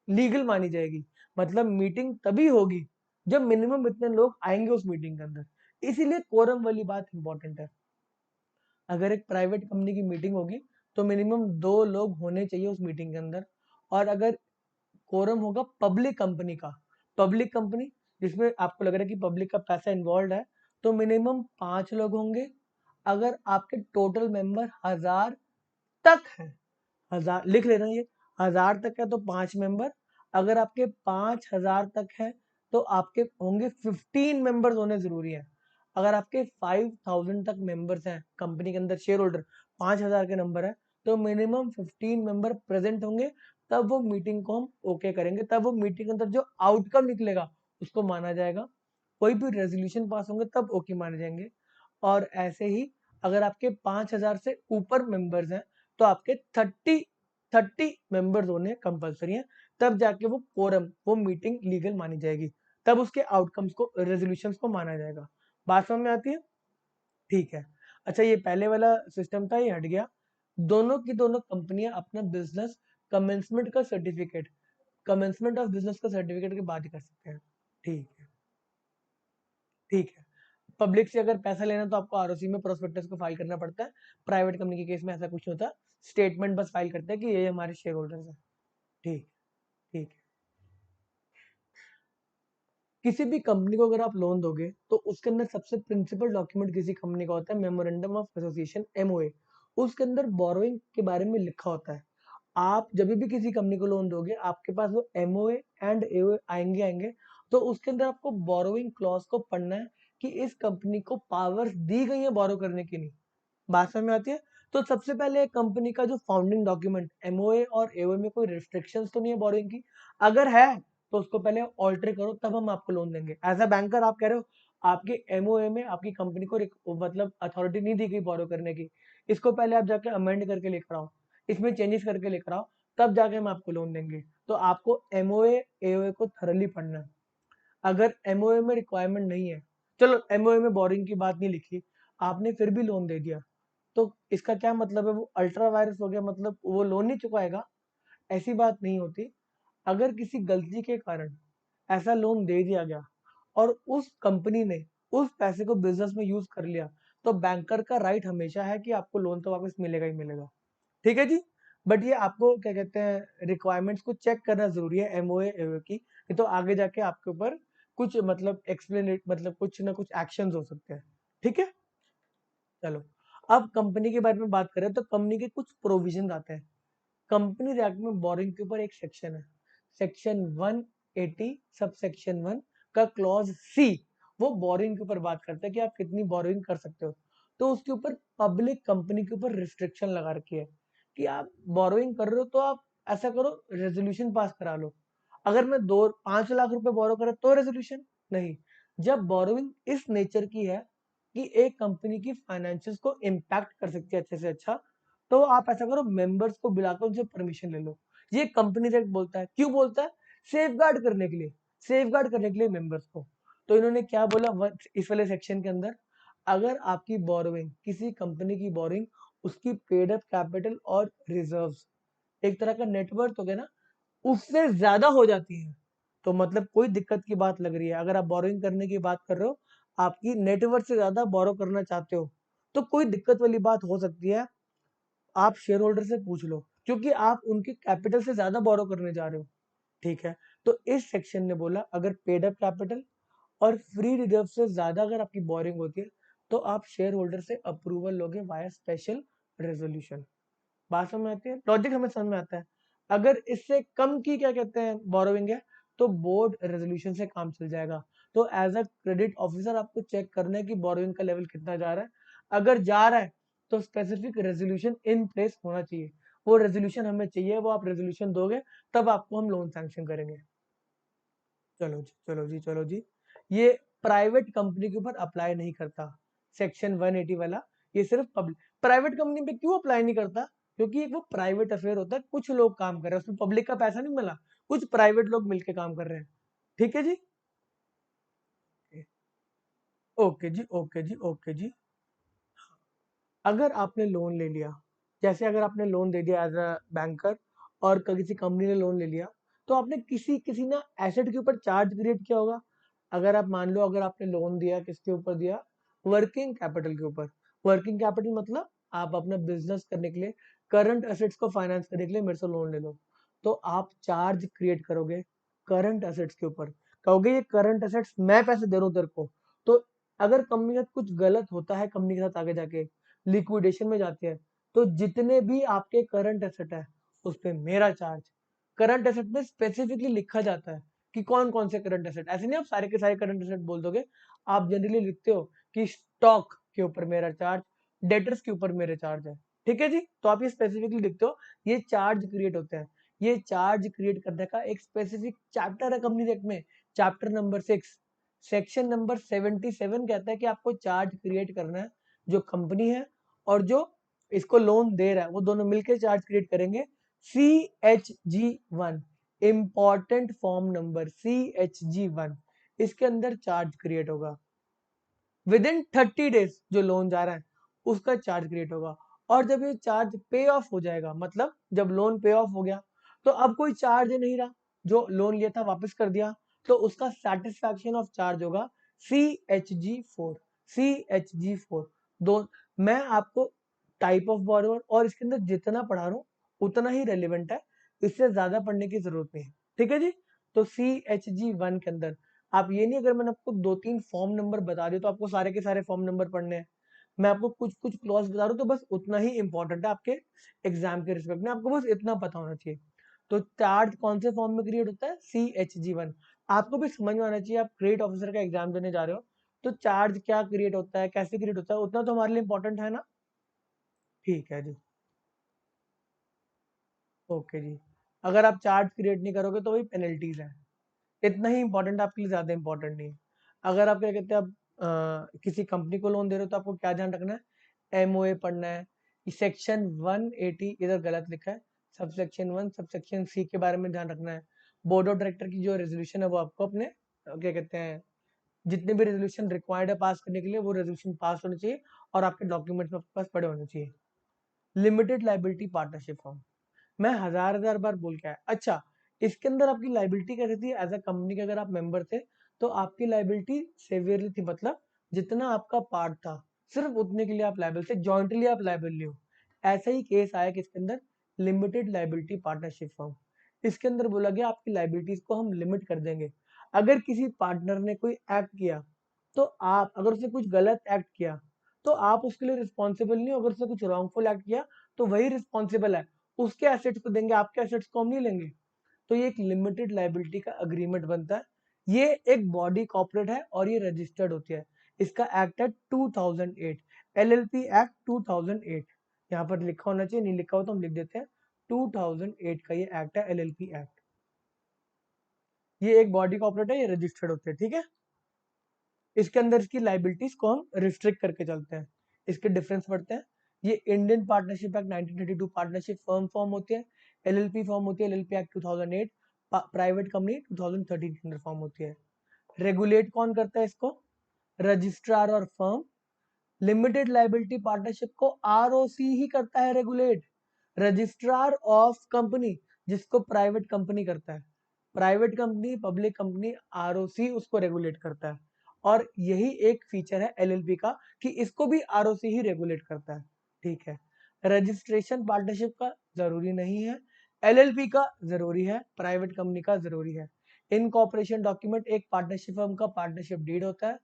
लीगल मानी जाएगी, मतलब मीटिंग तभी होगी जब मिनिमम इतने लोग आएंगे उस मीटिंग के अंदर। इसीलिए कोरम वाली बात इंपॉर्टेंट है। अगर एक प्राइवेट कंपनी की मीटिंग होगी तो मिनिमम 2 लोग होने चाहिए उस मीटिंग के अंदर। और अगर कोरम होगा पब्लिक कंपनी का, पब्लिक कंपनी जिसमें आपको लग रहा है कि पब्लिक का पैसा इन्वॉल्व है, तो मिनिमम 5 लोग होंगे। अगर आपके टोटल मेंबर 1000 तक है, 1000 लिख लेना, ये 1000 तक है तो 5 मेंबर। अगर आपके 5000 तक है तो आपके होंगे 15 मेंबर्स होने जरूरी है। अगर आपके 5000 तक मेंबर्स हैं कंपनी के अंदर, शेयर होल्डर 5000 के नंबर है, तो मिनिमम 15 मेंबर प्रेजेंट होंगे, तब वो मीटिंग को हम ओके करेंगे, तब वो मीटिंग के अंदर जो आउटकम निकलेगा उसको माना जाएगा। कोई भी रेजोल्यूशन पास होंगे तब ओके माने जाएंगे। और ऐसे ही अगर आपके 5000 से ऊपर मेंबर्स हैं तो आपके 30 मेंबर्स होने कंपलसरी है, तब जाके वो कोरम, वो मीटिंग लीगल मानी जाएगी, तब उसके आउटकम्स को, रेजोल्यूशंस को माना जाएगा। बात समझ में आती है? ठीक है। अच्छा, ये पहले वाला सिस्टम था, ये हट गया। दोनों की दोनों कंपनियां अपना बिजनेस कमेंसमेंट का सर्टिफिकेट, कमेंसमेंट ऑफ बिजनेस का सर्टिफिकेट की बात कर सकते हैं। ठीक है। ठीक है। पब्लिक से अगर पैसा लेना तो आपको आरओसी में प्रोस्पेक्टस को फाइल करना पड़ता है। प्राइवेट कंपनी के केस में ऐसा कुछ नहीं होता, स्टेटमेंट बस फाइल करते हैं कि ये हमारे शेयर होल्डर्स हैं। ठीक। ठीक है। किसी भी कंपनी को अगर आप लोन दोगे तो उसके अंदर सबसे प्रिंसिपल डॉक्यूमेंट किसी कंपनी का होता है मेमोरेंडम ऑफ एसोसिएशन, MOA। उसके अंदर बोरोइंग के बारे में लिखा होता है। आप जब भी किसी कंपनी को लोन दोगे आपके पास वो MOA एंड AOA आएंगे आएंगे, तो उसके अंदर आपको बोरोइंग क्लॉज को पढ़ना है कि इस कंपनी को पावर्स दी गई है बोरो करने की, नहीं। बात समझ में आती है? तो सबसे पहले कंपनी का जो फाउंडिंग डॉक्यूमेंट एमओए और एओए में कोई रिस्ट्रिक्शंस तो नहीं है बोरोइंग की? अगर है तो उसको पहले ऑल्टर करो, तब हम आपको लोन देंगे। एज अ बैंकर आप कह रहे हो आपके एमओए में आपकी कंपनी को मतलब अथॉरिटी नहीं दी गई बोरो करने की, इसको पहले आप जाके अमेंड करके लेकर आओ, इसमें चेंजेस करके लेकर आओ, तब जाके हम आपको लोन देंगे। तो आपको एमओए एओए को थरली पढ़ना है। अगर एमओए में रिक्वायरमेंट नहीं है, चलो एमओए में बोरिंग की बात नहीं लिखी, आपने फिर भी लोन दे दिया, तो इसका क्या मतलब है? वो अल्ट्रा वायरस हो गया, मतलब वो लोन नहीं चुकाएगा? ऐसी बात नहीं होती। अगर किसी गलती के कारण ऐसा लोन दे दिया गया और उस कंपनी ने उस पैसे को बिजनेस में यूज कर लिया, तो बैंकर का राइट हमेशा है कि आपको लोन तो वापस मिलेगा ही मिलेगा। ठीक है जी। बट ये आपको क्या कहते हैं, रिक्वायरमेंट्स को चेक करना जरूरी है एमओए एओए की, नहीं तो आगे जाके आपके ऊपर कुछ मतलब एक्सप्लेन मतलब कुछ ना कुछ एक्शंस हो सकते हैं। ठीक है, चलो अब कंपनी के बारे में बात करें तो कंपनी के कुछ प्रोविजन आते हैं। कंपनी एक्ट में बोरिंग के ऊपर एक सेक्शन है, सेक्शन 180 सब सेक्शन 1 का क्लॉज सी, वो बोरिंग के ऊपर बात करता है कि आप कितनी बोरिंग कर सकते हो। तो उसके ऊपर पब्लिक कंपनी के ऊपर रिस्ट्रिक्शन लगा रखी है कि आप बोरोइंग कर रहे हो तो आप ऐसा करो, रेजोल्यूशन पास करा लो। अगर मैं 5 लाख रुपए बोरो करा तो रेजोल्यूशन नहीं। जब बोरोइंग इस नेचर की है कि एक कंपनी की फाइनेंशियल्स को इम्पैक्ट कर सकती है अच्छे से अच्छा, तो आप ऐसा करो, मेंबर्स को बुलाकर उनसे परमिशन ले लो। ये कंपनी एक्ट बोलता है। क्यों बोलता है? सेफ गार्ड करने के लिए, सेफ गार्ड करने के लिए मेंबर्स को। तो इन्होंने क्या बोला इस वाले सेक्शन के अंदर, अगर आपकी बोरोइंग, किसी कंपनी की बोरोइंग, उसकी पेड अप कैपिटल और रिजर्व्स, एक तरह का नेटवर्थ हो गया ना, उससे ज्यादा हो जाती है, तो मतलब कोई दिक्कत की बात लग रही है। अगर आप बोरोइंग करने की बात कर रहे हो, आपकी नेटवर्थ से ज्यादा बोरो करना चाहते हो, तो कोई दिक्कत वाली बात हो सकती है। आप शेयर होल्डर से पूछ लो, क्योंकि आप उनके कैपिटल से ज्यादा बोरो करने जा रहे हो। ठीक है, तो इस सेक्शन ने बोला अगर पेड अप कैपिटल और फ्री रिजर्व से ज्यादा अगर आपकी बोरिंग होती है, तो आप शेयर होल्डर से अप्रूवल लोगे वाया स्पेशल रेजोल्यूशन। बात समझ में आती है, लॉजिक हमें समझ में आता है। अगर इससे कम की क्या कहते हैं बोरोइंग है, तो बोर्ड रेजोल्यूशन से काम चल जाएगा। तो एज अ क्रेडिट ऑफिसर आपको चेक करना है कि बोरोइंग का लेवल कितना जा रहा है। अगर जा रहा है तो स्पेसिफिक रेजोल्यूशन इन प्लेस होना चाहिए, वो रेजोल्यूशन हमें चाहिए, वो आप रेजोल्यूशन दोगे तब आपको हम लोन सैंक्शन करेंगे। चलो जी, चलो जी, चलो जी। ये प्राइवेट कंपनी के ऊपर अप्लाई नहीं करता सेक्शन 180 वाला, ये सिर्फ पब्लिक। प्राइवेट कंपनी पे क्यों अप्लाई नहीं करता? क्योंकि वो प्राइवेट अफेयर होता है, कुछ लोग काम कर रहे हैं उसमें, पब्लिक का पैसा नहीं मिला, कुछ प्राइवेट लोग मिलके काम कर रहे हैं। ठीक है जी, ओके जी, ओके जी, ओके जी। अगर आपने लोन ले लिया, जैसे अगर आपने लोन दे दिया एज अ बैंकर और किसी कंपनी ने लोन ले लिया, तो आपने किसी किसी ना एसेट के ऊपर चार्ज क्रिएट किया होगा। अगर आप मान लो, अगर आपने लोन दिया, किसके ऊपर दिया? वर्किंग कैपिटल के ऊपर। वर्किंग कैपिटल मतलब आप अपना बिजनेस करने के लिए, करंट एसेट्स को फाइनेंस करने के लिए मेरे से लोन ले लो, तो आप चार्ज क्रिएट करोगे करंट एसेट्स के ऊपर। कहोगे ये करंट एसेट्स मैं पैसे दे रहा हूँ तेरे को। तो अगर कंपनी का कुछ गलत होता है, कंपनी के साथ आगे जाके लिक्विडेशन में जाती है, तो जितने भी आपके करंट एसेट है उस पे मेरा चार्ज। करंट एसेट में स्पेसिफिकली लिखा जाता है कि कौन कौन से करंट एसेट, ऐसे नहीं आप सारे के सारे करंट एसेट बोल दोगे। आप जनरली लिखते हो कि स्टॉक के ऊपर मेरा चार्ज, डेटर्स के ऊपर मेरे चार्ज है। ठीक है जी, तो आप ये स्पेसिफिकली लिखते हो, ये चार्ज क्रिएट होते हैं। ये चार्ज क्रिएट करने का एक स्पेसिफिक चैप्टर है कंपनी एक्ट में, चैप्टर नंबर 6 सेक्शन नंबर 77 कहता है कि आपको चार्ज क्रिएट करना है। जो कंपनी है और जो इसको लोन दे रहा है, वो दोनों मिलकर चार्ज क्रिएट करेंगे। CHG1 important form number, CHG1, इसके अंदर चार्ज क्रिएट होगा। विद इन 30 डेज जो लोन जा रहा है उसका चार्ज क्रिएट होगा। और जब ये चार्ज पे ऑफ हो जाएगा, मतलब जब लोन पे ऑफ हो गया, तो अब कोई चार्ज नहीं रहा, जो लोन लिया था वापस कर दिया, तो उसका सेटिस्फैक्शन ऑफ चार्ज होगा CHG4। CHG4 दो। मैं आपको टाइप ऑफ बोरोवर और इसके अंदर जितना पढ़ा रहा हूँ उतना ही रेलिवेंट है, इससे ज्यादा पढ़ने की जरूरत नहीं है। ठीक है जी, तो CHG1 के अंदर आप ये नहीं, अगर मैंने आपको 2-3 फॉर्म नंबर बता दिए तो आपको सारे के सारे फॉर्म नंबर पढ़ने हैं। मैं आपको कुछ कुछ क्लॉज बता रहा हूँ, तो बस उतना ही इंपॉर्टेंट है आपके एग्जाम के रिस्पेक्ट में, आपको बस इतना पता होना चाहिए। तो चार्ज कौन से फॉर्म में क्रिएट होता है? CHG1। आपको भी समझ में आना चाहिए, आप क्रेडिट ऑफिसर का एग्जाम देने जा रहे हो, तो चार्ज क्या क्रिएट होता है, कैसे क्रिएट होता है, उतना तो हमारे लिए इंपॉर्टेंट है ना। ठीक है जी। ओके जी। अगर आप चार्ट क्रिएट नहीं करोगे तो वही पेनल्टीज है। इतना ही इंपॉर्टेंट, आपके लिए ज्यादा इंपॉर्टेंट नहीं है। अगर आप क्या कहते हैं, आप किसी कंपनी को लोन दे रहे हो तो आपको क्या ध्यान रखना है, एमओए पढ़ना है। सेक्शन 180 इधर गलत लिखा है, सबसेक्शन 1 सबसेक्शन सी के बारे में ध्यान रखना है। बोर्ड ऑफ डायरेक्टर की जो रेजोल्यूशन है वो आपको अपने क्या कहते हैं, जितने भी रेजोल्यूशन रिक्वायर्ड है पास करने के लिए वो रेजोल्यूशन पास होने चाहिए और आपके डॉक्यूमेंट्स में आपके पास पड़े होने चाहिए। लिमिटेड लाइबिलिटी पार्टनरशिप फॉर्म, मैं हजार हजार बार बोल के आया। अच्छा, इसके अंदर आपकी लाइबिलिटी कैसी थी, एज अ कंपनी के अगर आप मेंबर थे तो आपकी लाइबिलिटी सेवियरली थी, मतलब जितना आपका पार्ट था सिर्फ उतने के लिए आप लाइबल थे, जॉइंटली आप लाइबल नहीं हो। ऐसा ही केस आया कि इसके अंदर लिमिटेड लाइबिलिटी पार्टनरशिप फॉर्म, इसके अंदर बोला गया आपकी लाइबिलिटीज को हम लिमिट कर देंगे। अगर किसी पार्टनर ने कोई एक्ट किया तो आप, अगर उसने कुछ गलत एक्ट किया तो आप उसके लिए रिस्पॉन्सिबल नहीं हो, अगर उसने कुछ रॉन्गफुल एक्ट किया तो वही रिस्पॉन्सिबल है, उसके एसेट्स को देंगे, आपके एसेट्स को हम नहीं लेंगे। तो ये एक लिमिटेड लाइबिलिटी का अग्रीमेंट बनता है। ये एक बॉडी कॉर्पोरेट है और ये रजिस्टर्ड होती है। इसका एक्ट है 2008, एलएलपी एक्ट 2008। यहाँ पर लिखा होना चाहिए, नहीं लिखा हो तो हम लिख देते हैं, 2008 का ये एक्ट है, एलएलपी एक्ट। ये एक बॉडी कॉर्पोरेट है, ये रजिस्टर्ड होते हैं, ठीक है। इसके अंदर इसकी लाइबिलिटीज को हम रिस्ट्रिक्ट करके चलते हैं। इसके डिफरेंस पढ़ते हैं। ये Indian partnership act 1932 partnership firm form होती है, एलएलपी फॉर्म होती है, एलएलपी एक्ट 2008, प्राइवेट कंपनी 2013 के अंदर फॉर्म होती है। रेगुलेट कौन करता है इसको, रजिस्ट्रार और फर्म। लिमिटेड लाइबिलिटी पार्टनरशिप को आरओसी ही करता है रेगुलेट, रजिस्ट्रार ऑफ कंपनी जिसको प्राइवेट कंपनी करता है, private company public company, ROC उसको रेगुलेट करता है। और यही एक फीचर है एलएलपी का कि इसको भी आरओसी ही रेगुलेट करता है, ठीक है। रजिस्ट्रेशन पार्टनरशिप का जरूरी नहीं है, एलएलपी का जरूरी है, प्राइवेट कंपनी का जरूरी है। इनकॉर्पोरेशन डॉक्यूमेंट एक पार्टनरशिप फर्म का पार्टनरशिप डीड होता है।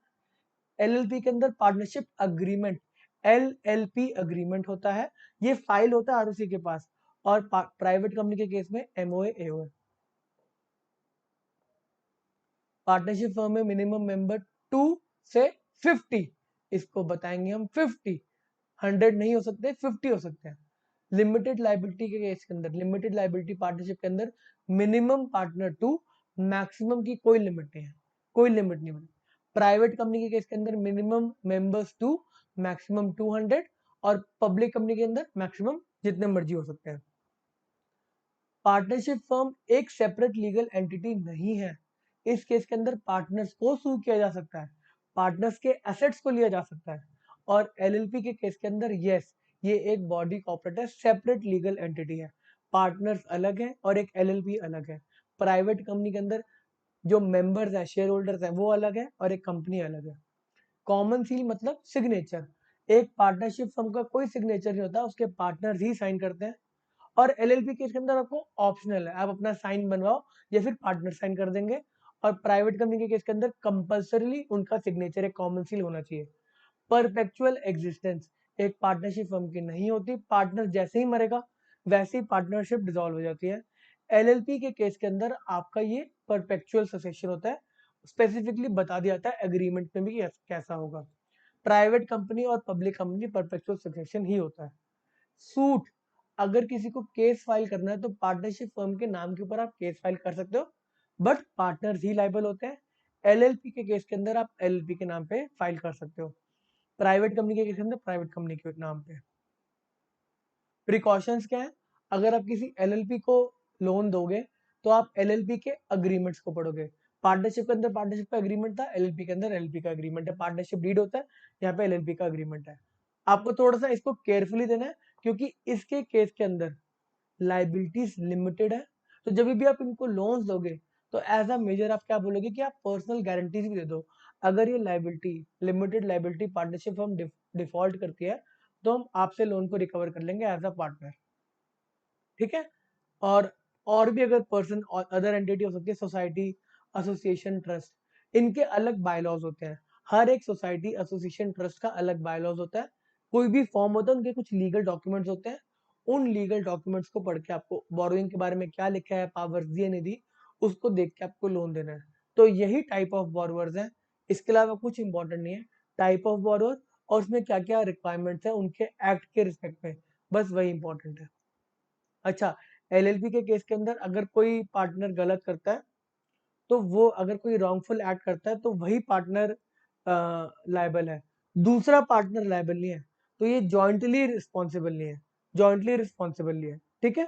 एलएलपी के अंदर पार्टनरशिप अग्रीमेंट, एलएलपी अग्रीमेंट होता है, ये फाइल होता है आरओसी के पास। और प्राइवेट कंपनी के केस में एमओए एओए। पार्टनरशिप फर्म में मिनिमम मेंबर 2 से 50, इसको बताएंगे हम 50, 100 नहीं हो सकते, 50 हो सकते हैं। लिमिटेड लाइबिलिटी के केस के अंदर, लिमिटेड लाइबिलिटी पार्टनरशिप के अंदर मिनिमम पार्टनर 2, मैक्सिमम की कोई लिमिट नहीं है, कोई लिमिट नहीं बनी। प्राइवेट कंपनी के केस के अंदर मिनिमम मेंबर्स 2, मैक्सिमम 200, और पब्लिक कंपनी के अंदर मैक्सिमम जितने मर्जी हो सकते हैं। पार्टनरशिप फर्म एक सेपरेट लीगल एंटिटी नहीं है। इस केस के अंदर पार्टनर्स को सू किया जा सकता है, पार्टनर्स के एसेट्स को लिया जा सकता है। और एलएलपी के केस के अंदर यस, ये एक बॉडी कॉर्पोरेट है, सेपरेट लीगल एंटिटी है, पार्टनर्स अलग है और एक एलएलपी अलग है। प्राइवेट कंपनी के अंदर जो मेंबर्स है, शेयर होल्डर्स है, वो अलग है और एक कंपनी अलग है। कॉमन सील मतलब सिग्नेचर, एक पार्टनरशिप फर्म का कोई सिग्नेचर नहीं होता, उसके पार्टनर्स ही साइन करते हैं। और एलएलपी केस के अंदर आपको ऑप्शनल है, आप अपना साइन बनवाओ या फिर पार्टनर साइन कर देंगे। और प्राइवेट कंपनी के केस के अंदर कंपल्सरीली उनका सिग्नेचर एक कॉमन सील होना चाहिए। परपेचुअल एग्जिस्टेंस एक पार्टनरशिप फर्म की नहीं होती, पार्टनर जैसे ही मरेगा वैसे ही पार्टनरशिप डिसॉल्व हो जाती है। एलएलपी के केस के अंदर आपका ये परपेचुअल ससेशन होता है, स्पेसिफिकली बता दिया जाता है एग्रीमेंट में भी कैसा होगा। प्राइवेट कंपनी और पब्लिक कंपनी परपेचुअल ससेशन ही होता है। सूट, अगर किसी को केस फाइल करना है तो पार्टनरशिप फर्म के नाम के ऊपर आप केस फाइल कर सकते हो, बट पार्टनर्स ही लायबल होते हैं। एलएलपी के केस के अंदर आप एलएलपी के नाम पे फाइल कर सकते हो, प्राइवेट कंपनी के केस के अंदर प्राइवेट कंपनी के नाम पे। प्रिकॉशंस क्या है, अगर आप किसी एलएलपी को लोन दोगे तो आप एलएलपी के अग्रीमेंट्स को पढ़ोगे। पार्टनरशिप के अंदर पार्टनरशिप का अग्रीमेंट था, एलएलपी के अंदर एलएलपी का अग्रीमेंट है, पार्टनरशिप डीड होता है, यहाँ पे एलएलपी का अग्रीमेंट है। आपको थोड़ा सा इसको केयरफुली देना है क्योंकि इसके केस के अंदर लाइबिलिटीज लिमिटेड है। तो जब भी आप इनको लोन्स दोगे तो एज अ मेजर आप क्या बोलोगे कि आप पर्सनल गारंटीज भी दे दो। अगर ये liability, limited liability partnership firm default करती है तो हम आपसे लोन को रिकवर कर लेंगे एज अ पार्टनर, ठीक है। और भी अगर पर्सन और अदर एंटिटी हो सकती है, सोसाइटी, एसोसिएशन, ट्रस्ट, इनके अलग बायलॉज होते हैं। हर एक सोसाइटी, एसोसिएशन, ट्रस्ट का अलग बायलॉज होता है। कोई भी फॉर्म होता है उनके कुछ लीगल डॉक्यूमेंट्स होते हैं, उन लीगल डॉक्यूमेंट्स को पढ़ के आपको बोरोइंग के बारे में क्या लिखा है, पावर्स दिए नहीं दी, उसको देख के आपको लोन देना है। तो यही टाइप ऑफ बोरोवर्स है, इसके अलावा कुछ इंपॉर्टेंट नहीं है। टाइप ऑफ बोरोवर और उसमें क्या क्या रिक्वायरमेंट्स है उनके एक्ट के रिस्पेक्ट में, बस वही इंपॉर्टेंट है। अच्छा, एलएलपी के केस के अंदर अगर कोई पार्टनर गलत करता है, तो वो अगर कोई रॉन्गफुल एक्ट करता है तो वही पार्टनर लायबल है, दूसरा पार्टनर लायबल नहीं है। तो ये जॉइंटली रिस्पॉन्सिबल नहीं है, जॉइंटली रिस्पॉन्सिबल नहीं है, ठीक है।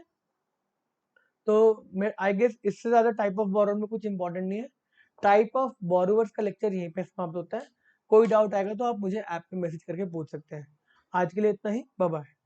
तो मैं आई गेस इससे ज्यादा टाइप ऑफ बोरोवर में कुछ इंपॉर्टेंट नहीं है। टाइप ऑफ बोरोवर्स का लेक्चर यहीं पे समाप्त होता है। कोई डाउट आएगा तो आप मुझे ऐप पे मैसेज करके पूछ सकते हैं। आज के लिए इतना ही, बाय बाय।